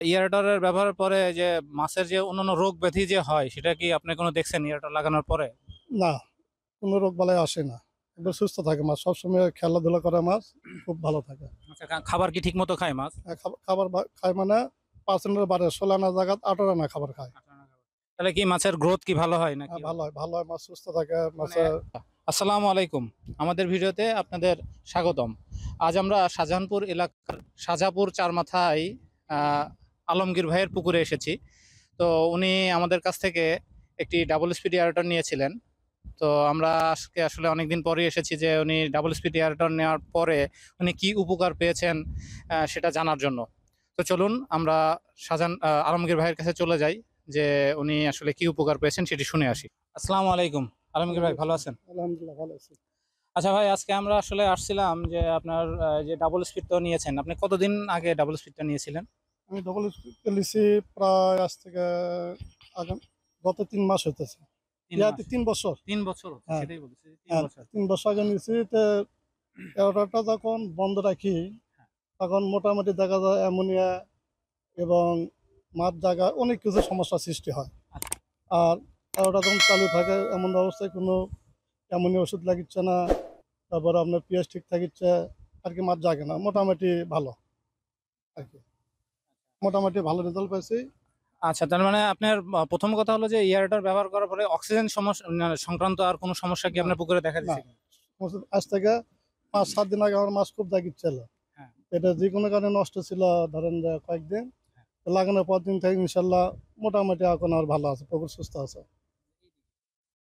ইয়ারেটরের ব্যবহারের পরে যে মাছের যে অন্যান্য রোগ ব্যাধি যে হয় সেটা কি আপনি কোনো দেখছেন ইয়ারেটর লাগানোর পরে? না, কোনো রোগ বালাই আসে না। একবার সুস্থ থাকে মাছ, সবসময় খেলাধুলা করে মাছ খুব ভালো থাকে। আচ্ছা, খাবার কি ঠিক মতো খায় মাছ? খাবার খায় মানে 5 আনার বারে 16 আনা জায়গা 18 আনা খাবার খায়। তাহলে কি মাছের গ্রোথ কি ভালো হয় নাকি? ভালো হয়, ভালো হয়, মাছ সুস্থ থাকে মানে মাছের। আসসালামু আলাইকুম, আমাদের ভিডিওতে আপনাদের স্বাগতম। আজ আমরা শাহজাহানপুর এলাকার শাহজাপুর চারমাথায় আলমগীর ভাইয়ের পুকুরে এসেছি। তো উনি আমাদের কাছ থেকে একটি ডাবল স্পিড এয়ারটন নিয়েছিলেন। তো আমরা আজকে আসলে অনেকদিন পরে এসেছি যে উনি ডাবল স্পিড এয়ারটন নেওয়ার পরে উনি কি উপকার পেয়েছেন সেটা জানার জন্য। তো চলুন আমরা আলমগীর ভাইয়ের কাছে চলে যাই যে উনি আসলে কি উপকার পেয়েছেন সেটি শুনে আসি। আসসালামু আলাইকুম আলমগীর ভাই, ভালো আছেন? আলহামদুলিল্লাহ ভালো আছি। আচ্ছা ভাই, আজকে আমরা আসলে আসছিলাম যে আপনার যে ডাবল স্পিড তো নিয়েছেন, আপনি কতদিন আগে ডাবল স্পিডটা নিয়েছিলেন? আমি ডবল লিছি প্রায় আজ থেকে আগাম গত 3 মাস হইতেছে। 3 মাস? 3 বছর। 3 বছর হচ্ছে, হ্যাঁ, সেটাই বলছি তিন হ্যাঁ, বছর 3 বছর আগে নিয়েছি। অর্ডারটা যখন বন্ধ রাখি হ্যাঁ। তখন মোটামুটি দেখা যায় অ্যামোনিয়া এবং মাছ জায়গা অনেক কিছু সমস্যার সৃষ্টি হয়। আচ্ছা। আর ওটা যখন চালু থাকে এমন অবস্থায় কোনো অ্যামোনিয়া ওষুধ লাগিচ্ছে না, তারপরে আপনার পিএইচ ঠিক থাকিচ্ছে, আর কি মাছ জাগে না, মোটামুটি ভালো আর কি, মোটামুটি ভালো রেজাল্ট পাইছি। আচ্ছা, তার মানে আপনার প্রথম কথা হলো যে এয়ারটার ব্যবহার করার পরে অক্সিজেন সমস্যা সংক্রান্ত আর কোনো সমস্যা কি না, আপনার পুকুরে দেখা না, দিচ্ছে কিনা? আজ থেকে 5-7 দিন আগে আমার মাছ খুব জাগিচ্ছিল। হ্যাঁ। এটা যে কোনো কারণে নষ্ট ছিল, ধরেন যে কয়েকদিন হ্যাঁ। লাগানোর পর দিন থেকে ইনশাল্লাহ মোটামুটি এখন আর ভালো আছে, পুকুর সুস্থ আছে,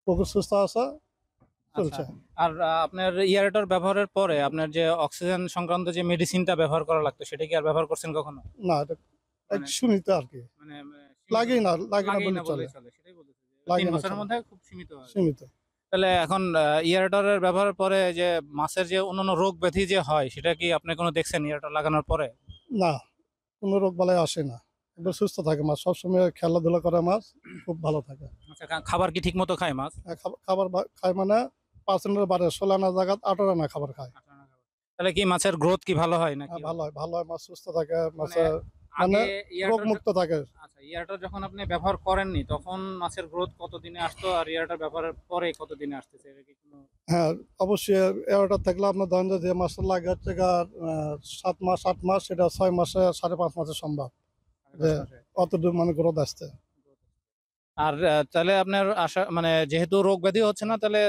পুকুর সুস্থ আছে, আচ্ছা। চলছে। আর আপনার এয়ারটার ব্যবহারের পরে আপনার যে অক্সিজেন সংক্রান্ত যে মেডিসিনটা ব্যবহার করা লাগতো সেটা কি আর ব্যবহার করছেন কখনো? না, এটা এক মানে সীমিত আর কি, মানে লাগেই না, লাগে না লাগেই বলে না চলে, বললেই চলে, সেটাই বলতেছি যে লাগে তিন না বছরের চলে, মধ্যে খুব সীমিত আর কি। সীমিত। তাহলে এখন এয়ারটারের ব্যবহারের পরে যে মাছের যে অন্যান্য রোগ ব্যাধি যে হয় সেটা কি আপনি কোনো দেখছেন এয়ারটার লাগানোর পরে? না, কোনো রোগ বালাই আসে না, একবার সুস্থ থাকে মাছ, সবসময় খেলাধুলা করে মাছ খুব ভালো থাকে। আচ্ছা, খাবার কি ঠিক মতো খায় মাছ? খাবার খায় মানে 5 আনার বারে 16 আনা জায়গা 18 আনা খাবার খায়। তাহলে কি মাছের গ্রোথ কি ভালো হয় নাকি? ভালো হয়, ভালো হয়, মাছ সুস্থ থাকে, মানে মাছের মানে আগে রোগ ইয়ারটার মুক্ত থাকে। আচ্ছা, ইয়ারটার যখন আপনি ব্যবহার করেননি তখন মাছের গ্রোথ কতদিনে আসতো আর ইয়ারটার ব্যবহারের পরে কতদিনে আসতেছে, এটা কি কোনো? হ্যাঁ, অবশ্যই। এগারোটা থাকলে আপনার ধরেন যে মাছটা লাগে হচ্ছে 7 মাস 8 মাস, সেটা 6 মাসে 5.5 মাসে সম্ভব সাড়ে যে পাঁচ মাসে অতটুকু মানে গ্রোথ আসছে। আর তাহলে আপনার আশা মানে যেহেতু রোগ ব্যাধি হচ্ছে না, তাহলে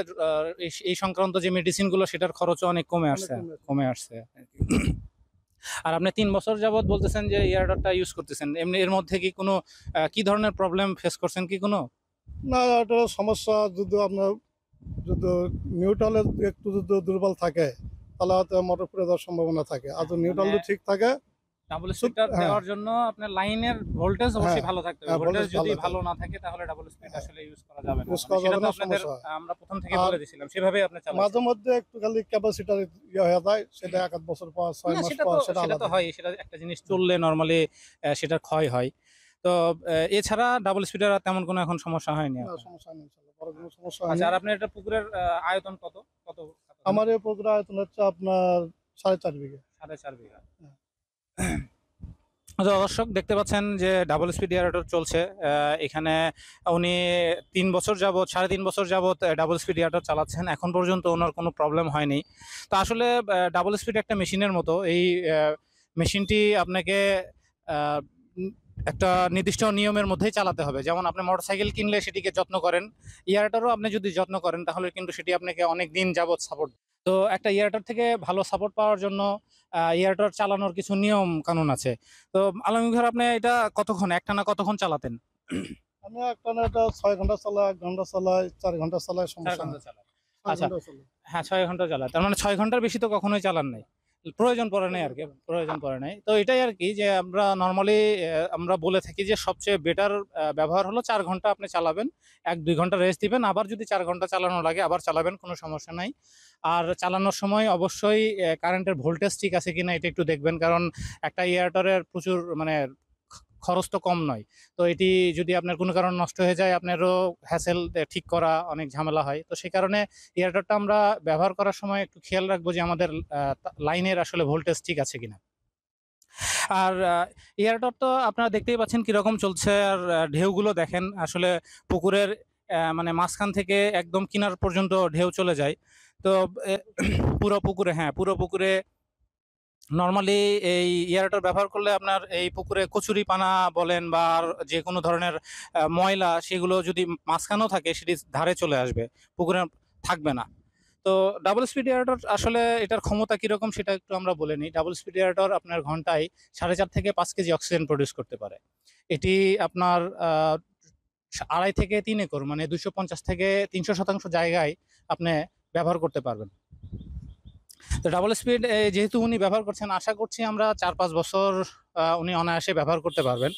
এই সংক্রান্ত যে মেডিসিন গুলো সেটার খরচও অনেক কমে অনেক আসছে। কমে আসছে। কমে আসছে আর কি। আর আপনি 3 বছর যাবত বলতেছেন যে ইয়ারডারটা ইউজ করতেছেন, এমনি এর মধ্যে কি কোনো কি ধরনের প্রবলেম ফেস করছেন কি কোনো? না, এটা সমস্যা যদি আপনার যদি নিউট্রালের একটু যদি দুর্বল থাকে তাহলে হয়তো মোটর পুড়ে যাওয়ার সম্ভাবনা থাকে, আর যদি নিউট্রাল মানে যদি ঠিক থাকে। ডাবল স্পিডার হ্যাঁ, দেওয়ার জন্য আপনার লাইনের ভোল্টেজ হ্যাঁ, অবশ্যই ভালো থাকতে হবে। হ্যাঁ, ভোল্টেজ ভোল্টেজ যদি ভালো ভালো থাকে, না থাকে তাহলে ডাবল স্পিড হ্যাঁ, আসলে ইউজ করা যাবে না। ইউজ মানে করা সেটা যাবে তো না, আপনাদের সমস্যা হয়। আমরা প্রথম থেকে আর বলে দিয়েছিলাম, সেভাবেই আপনি চালাইছেন। মাঝে মধ্যে একটু খালি ক্যাপাসিটার ইয়ে হয়ে যায়, সেটা 1 আধ বছর পর 6 না, মাস সেটা পর তো সেটা সেটা তো আলাদা। হয়, সেটা একটা জিনিস চললে নরমালি সেটার ক্ষয় হয়। তো এছাড়া ডাবল স্পিডার আর তেমন কোনো এখন সমস্যা হয়নি না, আপনার? সমস্যা নেই, ইনশাল্লাহ বড় কোনো আচ্ছা। সমস্যা আচ্ছা, হয়নি। আর আপনার এটা পুকুরের আয়তন কত? কত কতখানি? আমার এই পুকুর আয়তন হচ্ছে আপনার 4.5 বিঘা। 4.5 বিঘা। হ্যাঁ। আচ্ছা, দর্শক দেখতে পাচ্ছেন যে ডাবল স্পিড এয়ারেটর চলছে এখানে। উনি 3 বছর যাবত 3.5 বছর যাবত ডাবল স্পিড এয়ারেটর চালাচ্ছেন, এখন পর্যন্ত ওনার কোনো প্রবলেম হয়নি। তো আসলে ডাবল স্পিড একটা মেশিনের মতো, এই মেশিনটি আপনাকে আহ, উম, একটা নির্দিষ্ট নিয়মের মধ্যেই চালাতে হবে। যেমন আপনি মোটরসাইকেল কিনলে সেটিকে যত্ন করেন, এয়ারেটরও আপনি যদি যত্ন করেন তাহলে কিন্তু সেটি আপনাকে অনেক দিন যাবত সাপোর্ট। তো একটা এয়ারেটর থেকে ভালো সাপোর্ট পাওয়ার জন্য এয়ারটর চালানোর কিছু নিয়ম কানুন আছে। তো আলমগীর ভাই, আপনি এটা কতক্ষণ একটানা কতক্ষণ চালাতেন? আমি একটা না, এটা 6 ঘন্টা চালাই, 1 ঘন্টা চালাই, 4 ঘন্টা চালাই, চার সমস্যা ঘন্টা নেই। চালান? ছয় আচ্ছা। ঘন্টা চালাই। হ্যাঁ, 6 ঘন্টা চালায়, তার মানে 6 ঘন্টার বেশি তো কখনোই চালান নাই, প্রয়োজন পড়ে নাই আর কি, প্রয়োজন পড়ে নাই। তো এটাই আর কি যে আমরা নর্মালি আমরা বলে থাকি যে সবচেয়ে বেটার ব্যবহার হলো 4 ঘন্টা আপনি চালাবেন, 1-2 ঘন্টা রেস্ট দিবেন, আবার যদি 4 ঘন্টা চালানো লাগে আবার চালাবেন, কোনো সমস্যা নাই। আর চালানোর সময় অবশ্যই কারেন্টের ভোল্টেজ ঠিক আছে কিনা এটা একটু দেখবেন, কারণ একটা ইনভার্টারের প্রচুর মানে খরচ তো কম নয়। তো এটি যদি আপনার কোনো কারণে নষ্ট হয়ে যায় আপনারও হ্যাসেল, ঠিক করা অনেক ঝামেলা হয়। তো সেই কারণে এয়ারটারটা আমরা ব্যবহার করার সময় একটু খেয়াল রাখবো যে আমাদের লাইনের আসলে ভোল্টেজ ঠিক আছে কিনা। আর এয়ারটর তো আপনারা দেখতেই পাচ্ছেন কিরকম চলছে, আর ঢেউগুলো দেখেন আসলে পুকুরের মানে মাঝখান থেকে একদম কিনার পর্যন্ত ঢেউ চলে যায়। তো এ, পুরো পুকুরে, হ্যাঁ পুরো পুকুরে নর্মালি এই এয়ারটর ব্যবহার করলে আপনার এই পুকুরে কচুরি পানা বলেন বা আর যে কোনো ধরনের ময়লা সেগুলো যদি মাঝখানেও থাকে সেটি ধারে চলে আসবে, পুকুরে থাকবে না। তো ডাবল স্পিড এয়ারটর আসলে এটার ক্ষমতা কিরকম সেটা একটু আমরা বলে নিই। ডাবল স্পিড এয়ারটর আপনার ঘন্টায় 4.5 থেকে 5 কেজি অক্সিজেন প্রডিউস করতে পারে। এটি আপনার 2.5 থেকে 3 একর মানে 250 থেকে 300% জায়গায় আপনি ব্যবহার করতে পারবেন। তো ডাবল স্পিড যেহেতু উনি ব্যবহার করছেন, আশা করছি আমরা 4-5 বছর উনি অনায়াসে ব্যবহার করতে পারবেন।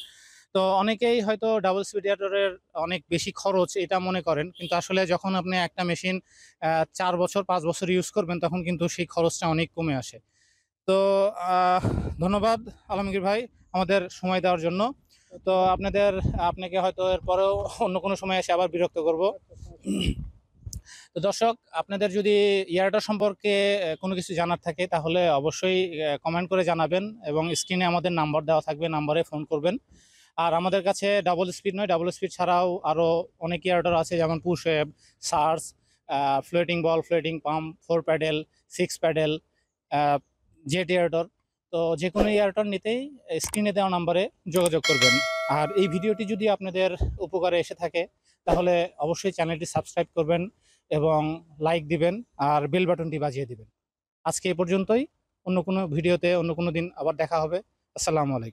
তো অনেকেই হয়তো ডাবল স্পিড এয়ারটরের অনেক বেশি খরচ এটা মনে করেন, কিন্তু আসলে যখন আপনি একটা মেশিন 4 বছর 5 বছর ইউজ করবেন তখন কিন্তু সেই খরচটা অনেক কমে আসে। তো আহ, ধন্যবাদ আলমগীর ভাই আমাদের সময় দেওয়ার জন্য। তো আপনাকে হয়তো এরপরেও অন্য কোনো সময় এসে আবার বিরক্ত করব। তো দর্শক, আপনাদের যদি ইয়ারটা সম্পর্কে কোনো কিছু জানার থাকে তাহলে অবশ্যই কমেন্ট করে জানাবেন, এবং স্ক্রিনে আমাদের নাম্বার দেওয়া থাকবে, নাম্বারে ফোন করবেন। আর আমাদের কাছে ডাবল স্পিড নয়, ডাবল স্পিড ছাড়াও আরও অনেক ইয়ারটার আছে, যেমন পুশ ওয়েভ, সার্স, floating ball, floating pump, 4 paddle, 6 paddle, jet aerator. তো যে কোনো ইয়ারটর নিতেই স্ক্রিনে দেওয়া নাম্বারে যোগাযোগ করবেন। আর এই ভিডিওটি যদি আপনাদের উপকারে এসে থাকে তাহলে অবশ্যই চ্যানেলটি সাবস্ক্রাইব করবেন এবং লাইক দিবেন আর বেল বাটনটি বাজিয়ে দিবেন। আজকে এই পর্যন্তই। অন্য কোনো ভিডিওতে অন্য কোনো দিন আবার দেখা হবে। আসসালামু আলাইকুম।